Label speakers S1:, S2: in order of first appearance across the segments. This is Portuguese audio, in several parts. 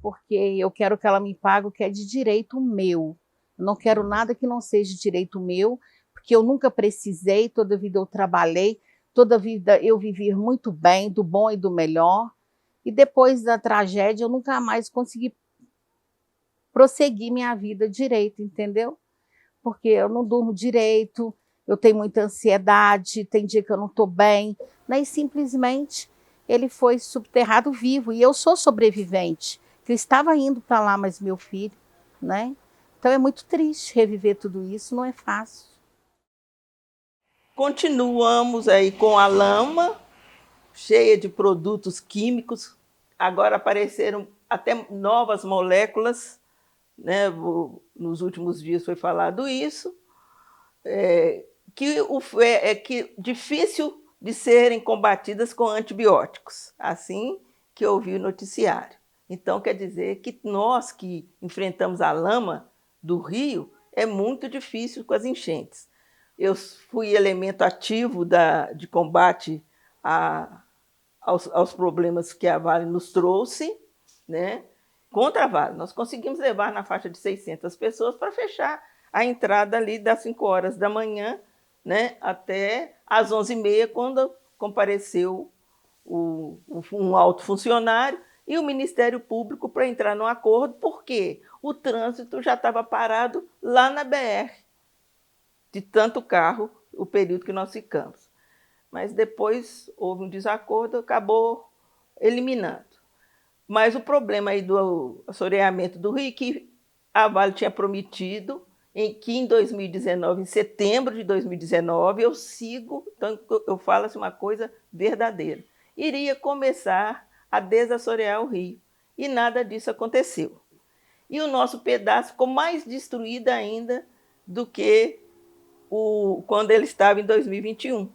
S1: porque eu quero que ela me pague o que é de direito meu. Eu não quero nada que não seja direito meu, porque eu nunca precisei, toda a vida eu trabalhei, toda a vida eu vivi muito bem, do bom e do melhor, e depois da tragédia eu nunca mais consegui prosseguir minha vida direito, entendeu? Porque eu não durmo direito, eu tenho muita ansiedade, tem dia que eu não estou bem, né? E simplesmente ele foi subterrado vivo, e eu sou sobrevivente, que eu estava indo para lá, mas meu filho, né? Então é muito triste reviver tudo isso, não é fácil.
S2: Continuamos aí com a lama, cheia de produtos químicos. Agora apareceram até novas moléculas, né? Nos últimos dias foi falado isso, que difícil de serem combatidas com antibióticos, assim que eu vi o noticiário. Então, quer dizer que nós que enfrentamos a lama do rio, é muito difícil com as enchentes. Eu fui elemento ativo de combate aos problemas que a Vale nos trouxe, né? Contra a Vale. Nós conseguimos levar na faixa de 600 pessoas para fechar a entrada ali das 5 horas da manhã, né, até às 11h30, quando compareceu um alto funcionário e o Ministério Público para entrar num acordo, porque o trânsito já estava parado lá na BR, de tanto carro, o período que nós ficamos. Mas depois houve um desacordo, acabou eliminando. Mas o problema aí do assoreamento do rio, que a Vale tinha prometido que em 2019, em setembro de 2019, eu sigo, então eu falo assim, uma coisa verdadeira, iria começar a desassorear o rio. E nada disso aconteceu. E o nosso pedaço ficou mais destruído ainda do que quando ele estava em 2021.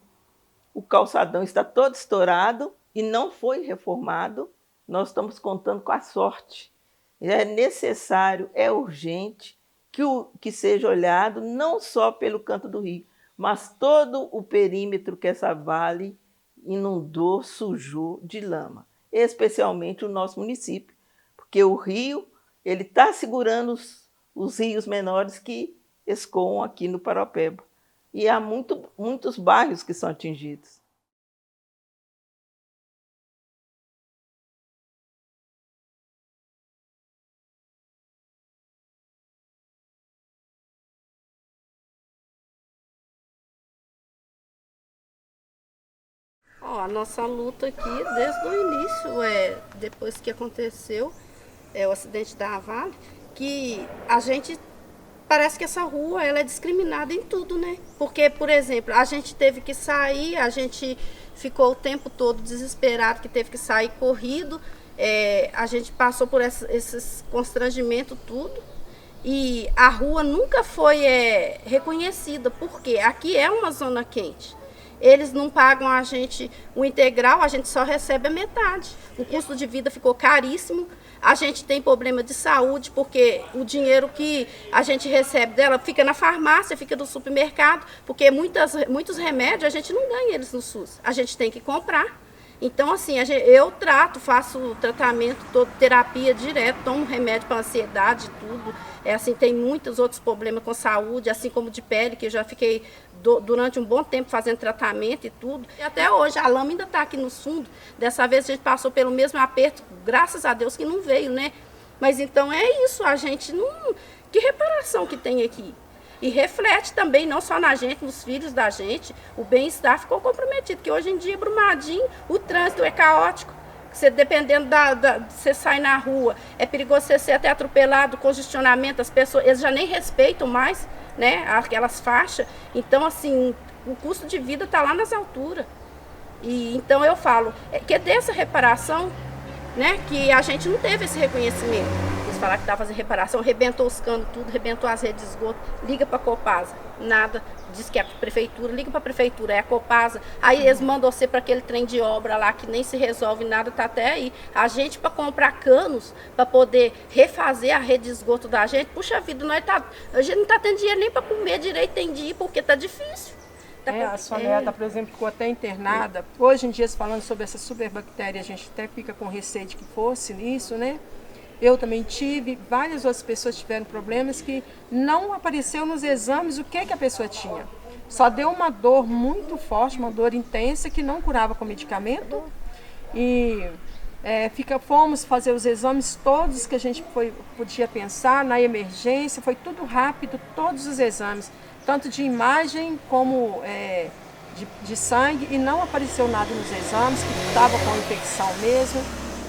S2: O calçadão está todo estourado e não foi reformado. Nós estamos contando com a sorte. É necessário, é urgente que seja olhado não só pelo canto do rio, mas todo o perímetro que essa vale inundou, sujou de lama, especialmente o nosso município, porque o rio ele está segurando os rios menores que escoam aqui no Paropeba. E há muitos bairros que são atingidos.
S3: Ó, a nossa luta aqui desde o início, depois que aconteceu o acidente da Vale, que a gente parece que essa rua ela é discriminada em tudo, né? Porque, por exemplo, a gente teve que sair, a gente ficou o tempo todo desesperado, que teve que sair corrido, a gente passou por esses constrangimentos tudo. E a rua nunca foi reconhecida, porque aqui é uma zona quente. Eles não pagam a gente o integral, a gente só recebe a metade. O custo de vida ficou caríssimo. A gente tem problema de saúde, porque o dinheiro que a gente recebe dela fica na farmácia, fica no supermercado, porque muitos remédios a gente não ganha eles no SUS. A gente tem que comprar. Então, assim, eu faço tratamento, terapia direto, tomo remédio para ansiedade, tudo. Assim, tem muitos outros problemas com saúde, assim como de pele, que eu já fiquei durante um bom tempo fazendo tratamento e tudo. E até hoje, a lama ainda está aqui no fundo. Dessa vez a gente passou pelo mesmo aperto, graças a Deus que não veio, né? Mas então é isso, a gente não... Que reparação que tem aqui? E reflete também, não só na gente, nos filhos da gente, o bem-estar ficou comprometido, porque hoje em dia, Brumadinho, o trânsito é caótico. Você, dependendo você sai na rua, é perigoso você ser até atropelado, congestionamento, as pessoas, eles já nem respeitam mais, né, aquelas faixas. Então, assim, o custo de vida está lá nas alturas. E então eu falo, que dessa reparação, né, que a gente não teve esse reconhecimento. Eles falaram que estava fazendo reparação, arrebentou os canos, tudo, arrebentou as redes de esgoto, liga para a Copasa, nada, diz que é a prefeitura, liga para a prefeitura, é a Copasa, aí eles mandam você para aquele trem de obra lá que nem se resolve nada, tá até aí. A gente para comprar canos, para poder refazer a rede de esgoto da gente, puxa vida, a gente não está tendo dinheiro nem para comer direito, tem dia, porque tá difícil.
S4: A sua neta, por exemplo, ficou até internada. Hoje em dia, falando sobre essa superbactéria, a gente até fica com receio de que fosse isso, né? eu também tive, várias outras pessoas tiveram problemas que não apareceu nos exames o que a pessoa tinha. Só deu uma dor muito forte, uma dor intensa que não curava com medicamento. E fomos fazer os exames todos que a gente podia pensar, na emergência, foi tudo rápido, todos os exames, tanto de imagem como de sangue, e não apareceu nada nos exames, que estava com infecção mesmo.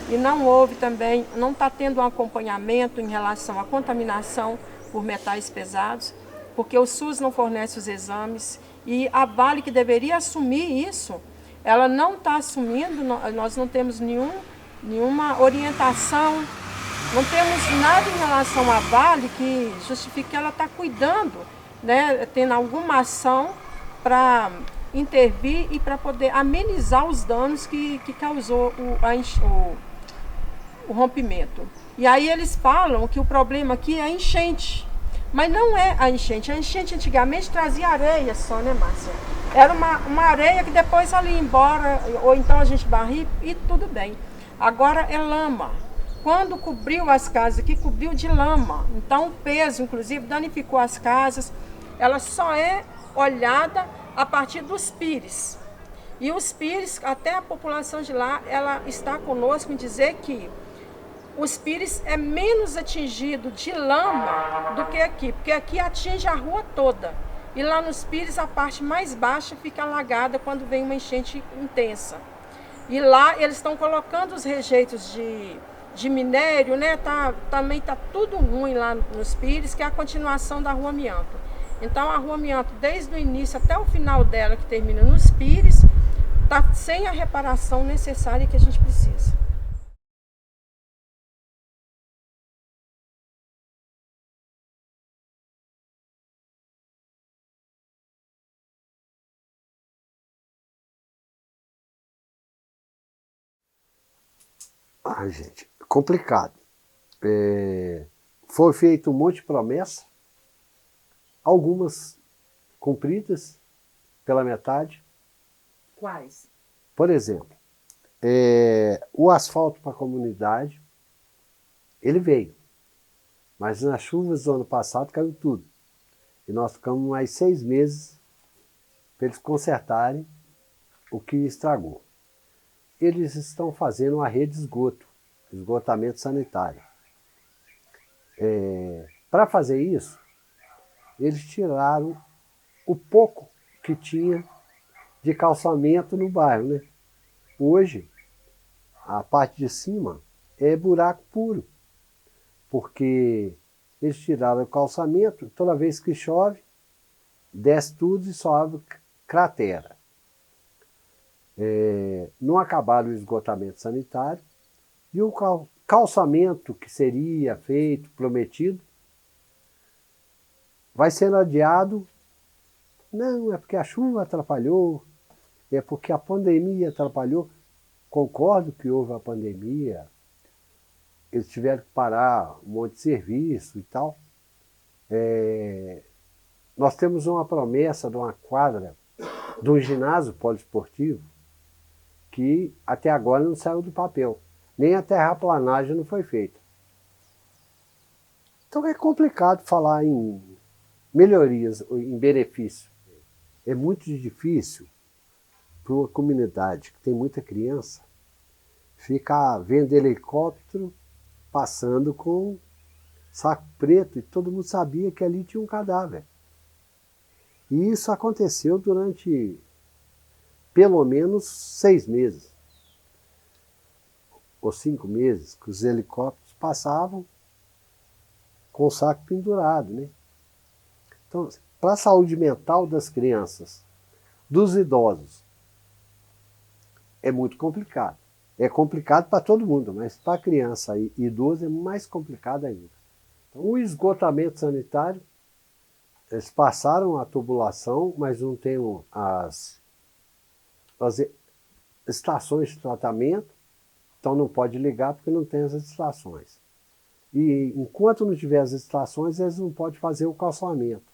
S4: E não houve também, não está tendo um acompanhamento em relação à contaminação por metais pesados, porque o SUS não fornece os exames, e a Vale, que deveria assumir isso, ela não está assumindo. Nós não temos nenhuma orientação, não temos nada em relação à Vale que justifique que ela está cuidando, né, tendo alguma ação para intervir e para poder amenizar os danos que causou o rompimento. E aí eles falam que o problema aqui é a enchente. Mas não é a enchente. A enchente antigamente trazia areia só, né, Márcia? Era uma areia que depois ela ia embora, ou então a gente varria e tudo bem. Agora é lama. Quando cobriu as casas aqui, cobriu de lama. Então o peso, inclusive, danificou as casas. Ela só é olhada a partir dos pires. E os pires, até a população de lá, ela está conosco em dizer que os pires é menos atingido de lama do que aqui, porque aqui atinge a rua toda. E lá nos pires a parte mais baixa fica alagada quando vem uma enchente intensa. E lá eles estão colocando os rejeitos de minério, né? Também está tudo ruim lá nos pires, que é a continuação da Rua Amianto. Então a Rua Amianto, desde o início até o final dela, que termina nos pires, está sem a reparação necessária que a gente precisa.
S5: Gente, complicado. Foi feito um monte de promessa, algumas cumpridas pela metade.
S4: Quais?
S5: Por exemplo, o asfalto para a comunidade, ele veio, mas nas chuvas do ano passado caiu tudo. E nós ficamos mais 6 meses para eles consertarem o que estragou. Eles estão fazendo uma rede de esgotamento sanitário. Para fazer isso, eles tiraram o pouco que tinha de calçamento no bairro, né? Hoje, a parte de cima é buraco puro, porque eles tiraram o calçamento, toda vez que chove, desce tudo e só abre cratera. Não acabaram o esgotamento sanitário, e o calçamento que seria feito, prometido, vai sendo adiado. Não, é porque a chuva atrapalhou, é porque a pandemia atrapalhou. Concordo que houve a pandemia, eles tiveram que parar um monte de serviço e tal. Nós temos uma promessa de uma quadra, de um ginásio poliesportivo, que até agora não saiu do papel. Nem a terraplanagem não foi feita. Então é complicado falar em melhorias, em benefício. É muito difícil para uma comunidade que tem muita criança ficar vendo helicóptero passando com saco preto, e todo mundo sabia que ali tinha um cadáver. E isso aconteceu durante pelo menos 6 meses, ou 5 meses, que os helicópteros passavam com o saco pendurado, né? Então, para a saúde mental das crianças, dos idosos, é muito complicado. É complicado para todo mundo, mas para criança e idoso é mais complicado ainda. Então, o esgotamento sanitário, eles passaram a tubulação, mas não tem as estações de tratamento, então não pode ligar porque não tem as estações. E enquanto não tiver as estações, eles não podem fazer o calçamento.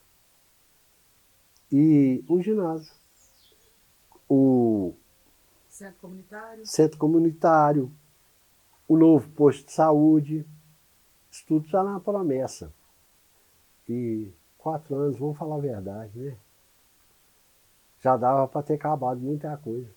S5: E o ginásio, o centro comunitário, o novo posto de saúde, Isso tudo está na promessa. E 4 anos, vamos falar a verdade, né? Já dava para ter acabado muita coisa.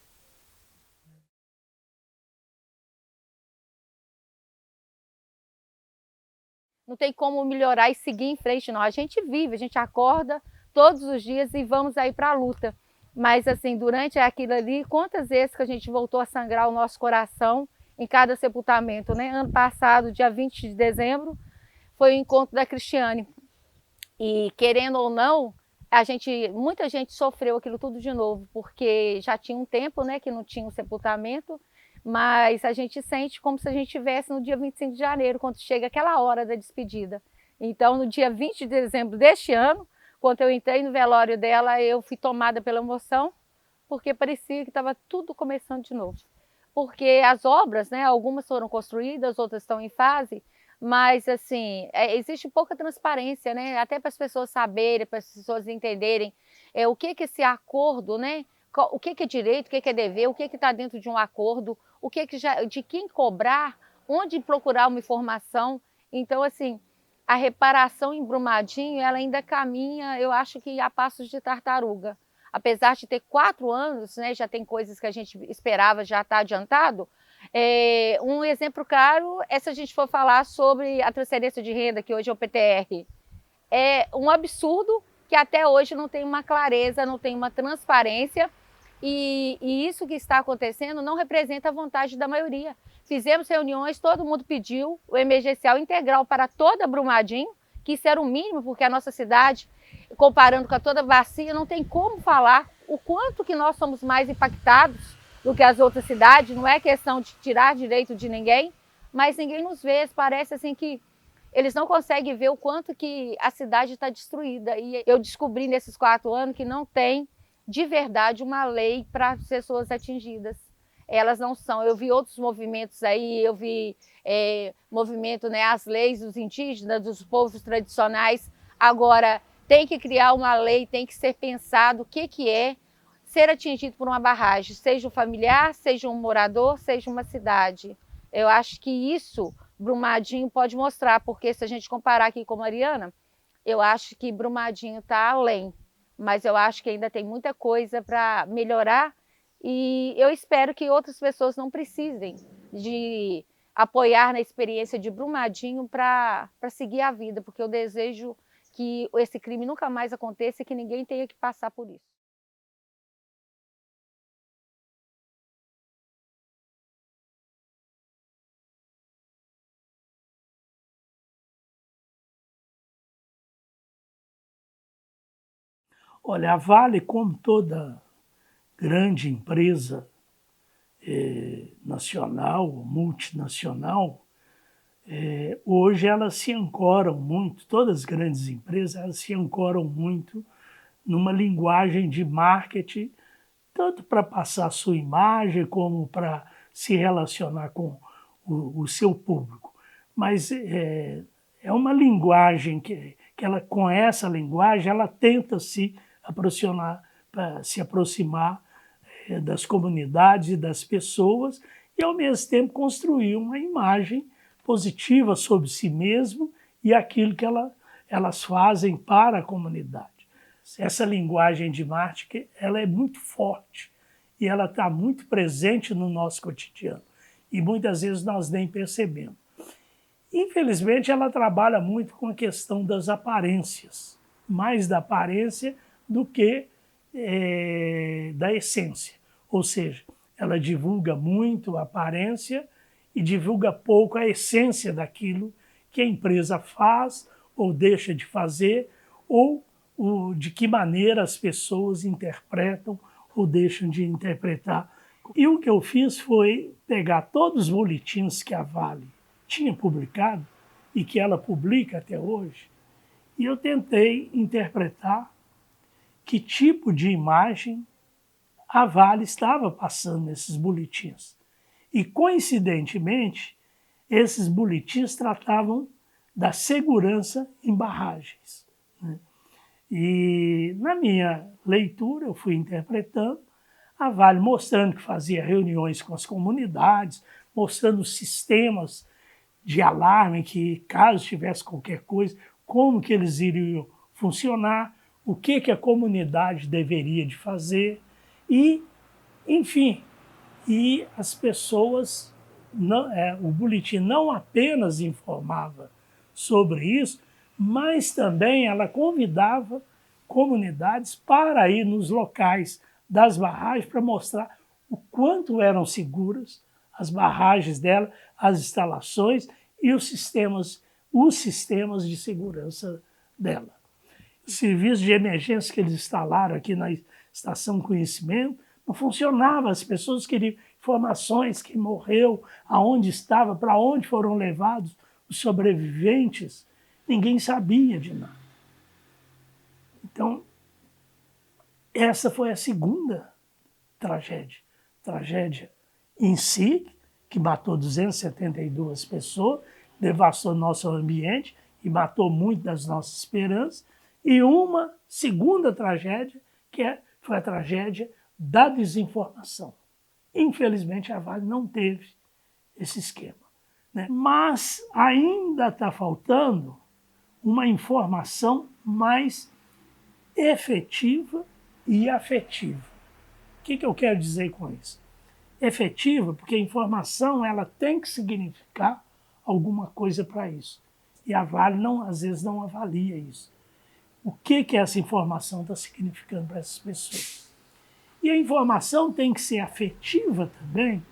S6: Não tem como melhorar e seguir em frente, não. A gente vive, a gente acorda todos os dias e vamos aí para a luta. Mas assim, durante aquilo ali, quantas vezes que a gente voltou a sangrar o nosso coração em cada sepultamento, né? Ano passado, dia 20 de dezembro, foi o encontro da Cristiane. E querendo ou não, muita gente sofreu aquilo tudo de novo, porque já tinha um tempo, né, que não tinha um sepultamento, mas a gente sente como se a gente estivesse no dia 25 de janeiro, quando chega aquela hora da despedida. Então, no dia 20 de dezembro deste ano, quando eu entrei no velório dela, eu fui tomada pela emoção, porque parecia que estava tudo começando de novo. Porque as obras, né, algumas foram construídas, outras estão em fase, mas assim, existe pouca transparência, né? Até para as pessoas saberem, para as pessoas entenderem o que é esse acordo, né? O que é direito, o que é dever, o que está dentro de um acordo, de quem cobrar, onde procurar uma informação. Então, assim, a reparação em Brumadinho, ela ainda caminha, eu acho que a passos de tartaruga. Apesar de ter 4 anos, né, já tem coisas que a gente esperava já estar adiantado. Um exemplo claro é se a gente for falar sobre a transferência de renda, que hoje é o PTR. É um absurdo que até hoje não tem uma clareza, não tem uma transparência, e isso que está acontecendo não representa a vontade da maioria. Fizemos reuniões, todo mundo pediu o emergencial integral para toda Brumadinho, que isso era o mínimo, porque a nossa cidade, comparando com a toda Bacia, não tem como falar o quanto que nós somos mais impactados do que as outras cidades. Não é questão de tirar direito de ninguém, mas ninguém nos vê. Parece assim que eles não conseguem ver o quanto que a cidade está destruída. E eu descobri nesses 4 anos que não tem, de verdade, uma lei para as pessoas atingidas. Elas não são. Eu vi outros movimentos aí, eu vi movimento, né, as leis dos indígenas, dos povos tradicionais. Agora, tem que criar uma lei, tem que ser pensado o que é ser atingido por uma barragem, seja um familiar, seja um morador, seja uma cidade. Eu acho que isso Brumadinho pode mostrar, porque se a gente comparar aqui com Mariana, eu acho que Brumadinho está além, mas eu acho que ainda tem muita coisa para melhorar, e eu espero que outras pessoas não precisem de apoiar na experiência de Brumadinho para seguir a vida, porque eu desejo que esse crime nunca mais aconteça e que ninguém tenha que passar por isso.
S7: Olha, a Vale, como toda grande empresa nacional, multinacional, hoje elas se ancoram muito, todas as grandes empresas, elas se ancoram muito numa linguagem de marketing, tanto para passar a sua imagem, como para se relacionar com o seu público. Mas é uma linguagem que ela, com essa linguagem, ela tenta se aproximar das comunidades e das pessoas e, ao mesmo tempo, construir uma imagem positiva sobre si mesmo e aquilo que elas fazem para a comunidade. Essa linguagem de marketing, ela é muito forte e ela está muito presente no nosso cotidiano e muitas vezes nós nem percebemos. Infelizmente, ela trabalha muito com a questão das aparências, mais da aparência do que da essência. Ou seja, ela divulga muito a aparência e divulga pouco a essência daquilo que a empresa faz ou deixa de fazer, ou de que maneira as pessoas interpretam ou deixam de interpretar. E o que eu fiz foi pegar todos os boletins que a Vale tinha publicado e que ela publica até hoje, e eu tentei interpretar que tipo de imagem a Vale estava passando nesses boletins. E, coincidentemente, esses boletins tratavam da segurança em barragens, né? E, na minha leitura, eu fui interpretando a Vale mostrando que fazia reuniões com as comunidades, mostrando sistemas de alarme, que caso tivesse qualquer coisa, como que eles iriam funcionar, o que a comunidade deveria de fazer e, enfim, e as pessoas, o boletim não apenas informava sobre isso, mas também ela convidava comunidades para ir nos locais das barragens para mostrar o quanto eram seguras as barragens dela, as instalações e os sistemas de segurança dela. O serviço de emergência que eles instalaram aqui na Estação Conhecimento não funcionava, as pessoas queriam informações, quem morreu, aonde estava, para onde foram levados os sobreviventes, ninguém sabia de nada. Então, essa foi a segunda tragédia. Tragédia em si, que matou 272 pessoas, devastou nosso ambiente e matou muito das nossas esperanças, e uma segunda tragédia, foi a tragédia da desinformação. Infelizmente, a Vale não teve esse esquema, né? Mas ainda está faltando uma informação mais efetiva e afetiva. O que eu quero dizer com isso? Efetiva, porque a informação ela tem que significar alguma coisa para isso. E a Vale, às vezes, não avalia isso. O que essa informação está significando para essas pessoas? E a informação tem que ser afetiva também,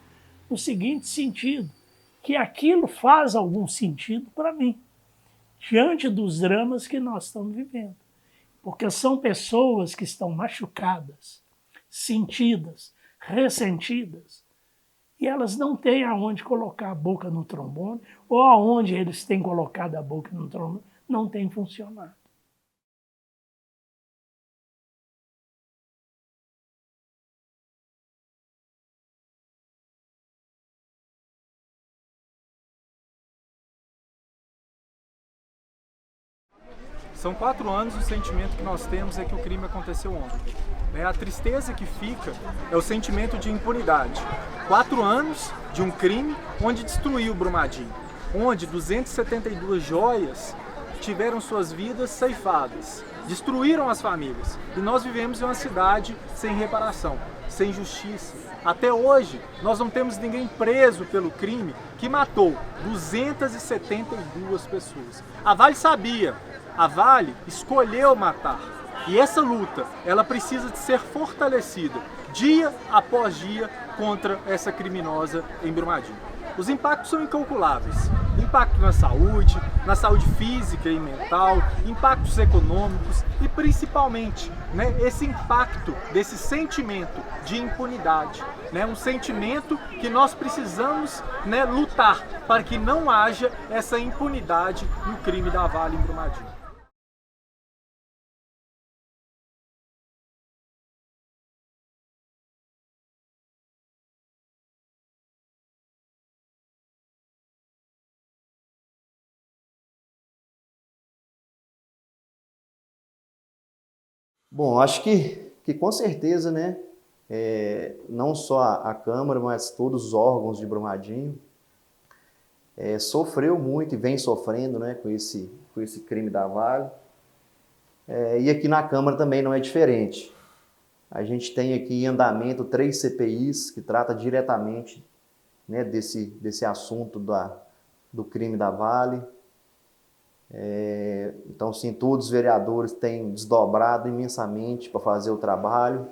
S7: no seguinte sentido, que aquilo faz algum sentido para mim, diante dos dramas que nós estamos vivendo. Porque são pessoas que estão machucadas, sentidas, ressentidas, e elas não têm aonde colocar a boca no trombone, ou aonde eles têm colocado a boca no trombone, não tem funcionado.
S8: São 4 anos, o sentimento que nós temos é que o crime aconteceu ontem. A tristeza que fica é o sentimento de impunidade. 4 anos de um crime onde destruiu Brumadinho, onde 272 joias tiveram suas vidas ceifadas, destruíram as famílias. E nós vivemos em uma cidade sem reparação, sem justiça. Até hoje, nós não temos ninguém preso pelo crime que matou 272 pessoas. A Vale sabia. A Vale escolheu matar. E essa luta, ela precisa de ser fortalecida dia após dia contra essa criminosa em Brumadinho. Os impactos são incalculáveis. Impacto na saúde física e mental, impactos econômicos e principalmente, esse impacto desse sentimento de impunidade. Um sentimento que nós precisamos lutar para que não haja essa impunidade no crime da Vale em Brumadinho.
S9: Bom, acho que com certeza, não só a Câmara, mas todos os órgãos de Brumadinho sofreu muito e vem sofrendo, com esse crime da Vale. E aqui na Câmara também não é diferente. A gente tem aqui em andamento 3 CPIs que tratam diretamente desse assunto do crime da Vale. Então, sim, todos os vereadores têm desdobrado imensamente para fazer o trabalho.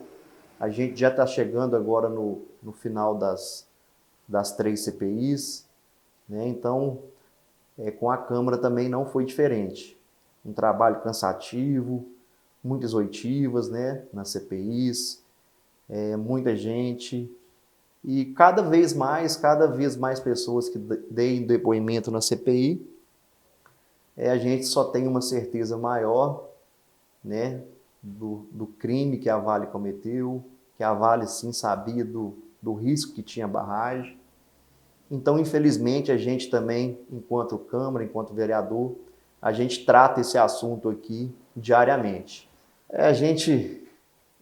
S9: A gente já está chegando agora no final das 3 CPIs, Então, com a Câmara também não foi diferente. Um trabalho cansativo, muitas oitivas, nas CPIs, muita gente. E cada vez mais pessoas que deem depoimento na CPI, a gente só tem uma certeza maior, do crime que a Vale cometeu, que a Vale sim sabia do risco que tinha a barragem. Então, infelizmente, a gente também, enquanto Câmara, enquanto vereador, a gente trata esse assunto aqui diariamente. A gente,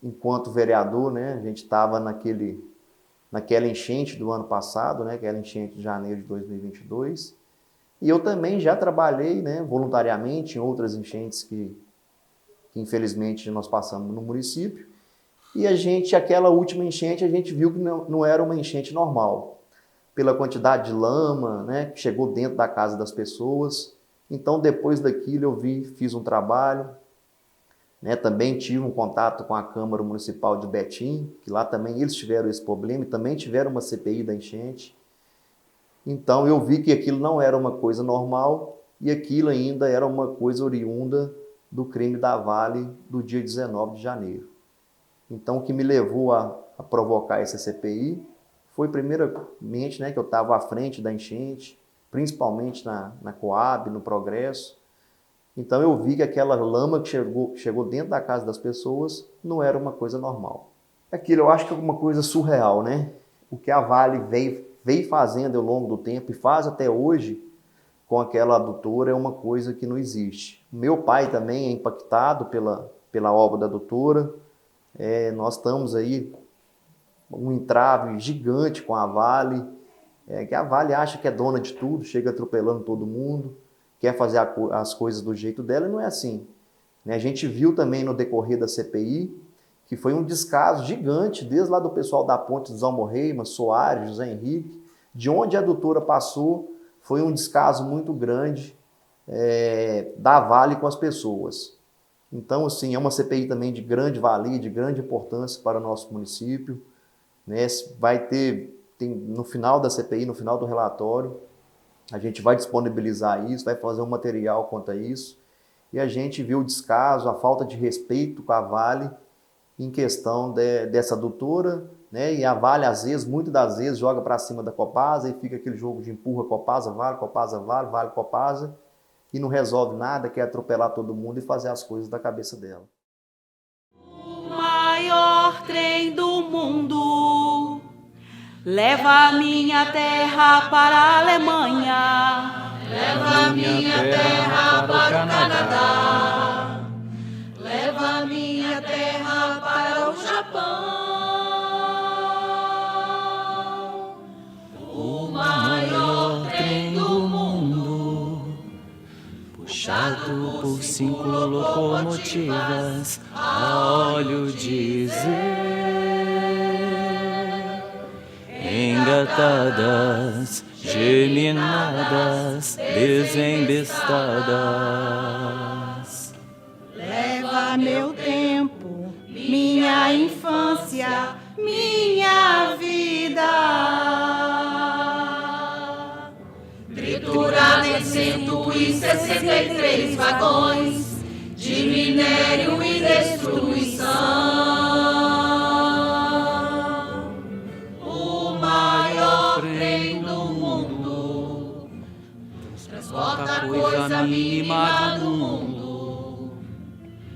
S9: enquanto vereador, a gente estava naquela enchente do ano passado, aquela enchente de janeiro de 2022, E eu também já trabalhei, né, voluntariamente em outras enchentes que infelizmente nós passamos no município. E aquela última enchente, a gente viu que não era uma enchente normal, pela quantidade de lama, né, que chegou dentro da casa das pessoas. Então, depois daquilo, fiz um trabalho, né, também tive um contato com a Câmara Municipal de Betim, que lá também eles tiveram esse problema e também tiveram uma CPI da enchente. Então, eu vi que aquilo não era uma coisa normal e aquilo ainda era uma coisa oriunda do crime da Vale do dia 19 de janeiro. Então, o que me levou a provocar essa CPI foi, primeiramente, né, que eu estava à frente da enchente, principalmente na Coab, no Progresso. Então, eu vi que aquela lama que chegou dentro da casa das pessoas não era uma coisa normal. Aquilo eu acho que é uma coisa surreal, né? O que a Vale veio fazendo ao longo do tempo e faz até hoje com aquela adutora é uma coisa que não existe. Meu pai também é impactado pela obra da adutora. Nós estamos aí um entrave gigante com a Vale, que a Vale acha que é dona de tudo, chega atropelando todo mundo, quer fazer as coisas do jeito dela, e não é assim. A gente viu também no decorrer da CPI que foi um descaso gigante, desde lá do pessoal da Ponte dos Almorreimas, Soares, José Henrique, de onde a adutora passou, foi um descaso muito grande da Vale com as pessoas. Então, assim, é uma CPI também de grande valia, de grande importância para o nosso município. Né? No final da CPI, no final do relatório, a gente vai disponibilizar isso, vai fazer um material quanto a isso. E a gente viu o descaso, a falta de respeito com a Vale em questão dessa adutora, né? E a Vale, muitas das vezes, joga para cima da Copasa e fica aquele jogo de empurra Copasa, Vale, Vale, Copasa, e não resolve nada, quer atropelar todo mundo e fazer as coisas da cabeça dela.
S10: O maior trem do mundo leva a minha terra para a Alemanha, leva a minha terra para o Canadá, leva a minha terra para o Japão. O maior trem do mundo, puxado por 5 locomotivas a óleo diesel, engatadas, geminadas, desembestadas. Leva meu tempo, minha infância, minha vida, triturada em 163 vagões de minério e destruição. O maior trem do mundo transporta coisa mínima do mundo.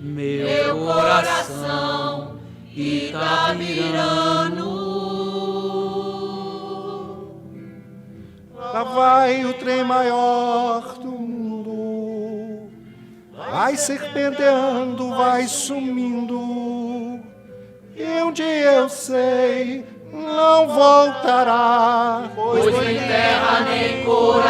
S10: Meu coração Itabirano.
S11: Lá vai o trem maior do mundo, vai serpenteando, vai sumindo, e um dia eu sei, não voltará,
S10: pois nem terra nem coração